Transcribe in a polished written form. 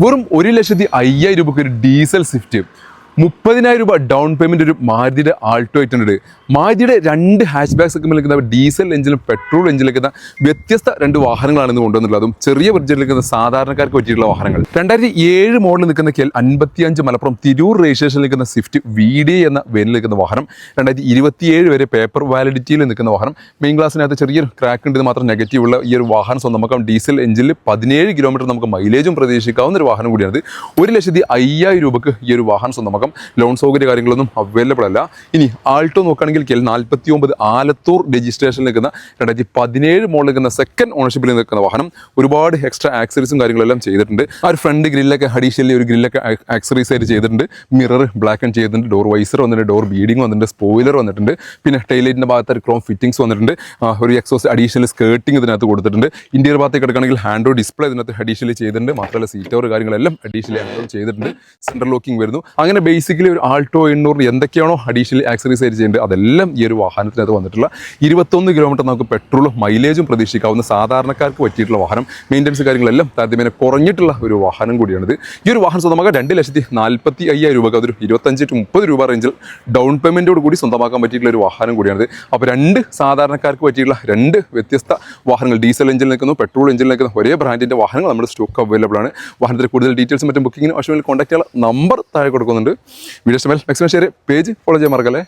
വെറും 1,05,000 രൂപയ്ക്ക് ഒരു ഡീസൽ സ്വിഫ്റ്റ്, 30,000 രൂപ ഡൗൺ പേയ്മെൻറ്റ് ഒരു മാരുതിയുടെ ആൾട്ടോ ആയിട്ടുണ്ട്. മാരുതിയുടെ 2 ഹാച്ച് ബാഗ്സ് ഒക്കെ നിൽക്കുന്ന ഡീസൽ എഞ്ചിനും പെട്രോൾ എഞ്ചിനും നിൽക്കുന്ന വ്യത്യസ്ത 2 വാഹനങ്ങളാണ് ഇന്ന് കൊണ്ടുവന്നുള്ളത്. അതും ചെറിയ ബഡ്ജറ്റിൽ നിൽക്കുന്ന സാധാരണക്കാർക്ക് പറ്റിയിട്ടുള്ള വാഹനങ്ങൾ. 2007 മോഡൽ നിൽക്കുന്ന KL 55 മലപ്പുറം തിരൂർ രജിസ്ട്രേഷനിൽ നിൽക്കുന്ന സ്വിഫ്റ്റ് VD എന്ന വേരിൽ നിൽക്കുന്ന വാഹനം. 2027 വരെ പേപ്പർ വാലിഡിറ്റിയിൽ നിൽക്കുന്ന വാഹനം. മെയിൻ ക്ലാസ്സിനകത്ത് ചെറിയൊരു ക്രാക്ക് ഉണ്ട് മാത്രം നെഗറ്റീവ് ഉള്ള ഈ ഒരു വാഹനം സ്വന്തമാക്കാം. ഡീസൽ എഞ്ചിനിൽ 17 കിലോമീറ്റർ നമുക്ക് മൈലേജും പ്രതീക്ഷിക്കാവുന്ന ഒരു വാഹനം കൂടിയാണ്. 1,05,000 രൂപയ്ക്ക് ഈ ഒരു വാഹനം സ്വന്തമാക്കാം. ലോൺ സൗകര്യ കാര്യങ്ങളൊന്നും അവൈലബിൾ അല്ല. ഇനി ആൾട്ടോ നോക്കുകയാണെങ്കിൽ KL 49 ആലത്തൂർ രജിസ്ട്രേഷനിൽ നിൽക്കുന്ന 2017 മോഡൽ നിൽക്കുന്ന സെക്കൻഡ് ഓണർഷിപ്പിൽ നിൽക്കുന്ന വാഹനം. ഒരുപാട് എക്സ്ട്രാ ആക്സറീസും കാര്യങ്ങളെല്ലാം ചെയ്തിട്ടുണ്ട്. ആ ഒരു ഫ്രണ്ട് ഗ്രില്ലൊക്കെ അഡീഷണലി ഒരു ഗ്രില്ലൊക്കെ ആക്സറീസ് ആയിട്ട് ചെയ്തിട്ടുണ്ട്. മിറർ ബ്ലാക്ക് ആൻഡ് ചെയ്തിട്ടുണ്ട്. ഡോർ വൈസർ വന്നിട്ടുണ്ട്, ഡോർ ബീഡിങ് വന്നിട്ടുണ്ട്, സ്പോയിലർ വന്നിട്ടുണ്ട്. പിന്നെ ടൈലൈറ്റിൻ്റെ ഭാഗത്ത് ഒരു ക്രോം ഫിറ്റിംഗ്സ് വന്നിട്ടുണ്ട്. ഒരു എക്സോസ്റ്റ് അഡീഷണൽ സ്കേർട്ടിങ് ഇതിനകത്ത് കൊടുത്തിട്ടുണ്ട്. ഇന്റീരിയർ ഭാഗത്തേക്ക് കിടക്കുകയാണെങ്കിൽ ഹാൻഡ്രോ ഡിസ്പ്ലേ ഇതിനകത്ത് അഡീഷണലി ചെയ്തിട്ടുണ്ട്. മാത്രമല്ല സീറ്റ് ഓവർ കാര്യങ്ങളെല്ലാം അഡീഷണലി ഹാൻഡ്രോ ചെയ്തിട്ടുണ്ട്. സെൻട്രൽ ലോക്കിംഗ് വരുന്നു. അങ്ങനെ ബേസിക്കലി ഒരു ആൾട്ടോ 800 എന്തൊക്കെയാണോ അഡീഷണലി ആക്സറീസ് ആയിട്ട് ചെയ്യുന്നുണ്ട് അതെല്ലാം ഈ ഒരു വാഹനത്തിനകത്ത് വന്നിട്ടുള്ള 21 കിലോമീറ്റർ നമുക്ക് പെട്രോളും മൈലേജും പ്രതീക്ഷിക്കാവുന്ന സാധാരണക്കാർക്ക് പറ്റിയിട്ടുള്ള വാഹനം. മെയിൻ്റനൻസ് കാര്യങ്ങളെല്ലാം താരതമ്യേന കുറഞ്ഞിട്ടുള്ള ഒരു വാഹനം കൂടിയാണിത്. ഈ ഒരു വാഹനം സ്വന്തമാക്കാൻ 2,45,000 രൂപ, അതൊരു 25 to 30 രൂപ റേഞ്ചിൽ ഡൗൺ പേയ്മെൻറ്റോട് കൂടി സ്വന്തമാക്കാൻ പറ്റിയിട്ടുള്ള ഒരു വാഹനം കൂടിയാണിത്. അപ്പോൾ 2 സാധാരണക്കാർക്ക് പറ്റിയിട്ടുള്ള 2 വ്യത്യസ്ത വാഹനങ്ങൾ, ഡീസൽ എഞ്ചിനിൽ നിൽക്കുന്നു, പെട്രോൾ എഞ്ചിനിൽ നിൽക്കുന്ന ഒരേ ബ്രാൻഡിൻ്റെ വാഹനങ്ങൾ നമ്മുടെ സ്റ്റോക്ക് അവൈലബിൾ ആണ്. വാഹനത്തിൽ കൂടുതൽ ഡീറ്റെയിൽസും മറ്റും ബുക്കിങ്ങിനും ആവശ്യമെങ്കിൽ കോൺടാക്ട് ചെയ്യാനുള്ള നമ്പർ താഴെ കൊടുക്കുന്നുണ്ട്. വീഡിയോ ഇഷ്ടമായാൽ മാക്സിമം ഷെയർ, പേജ് ഫോളോ ചെയ്യാൻ മറക്കല്ലേ.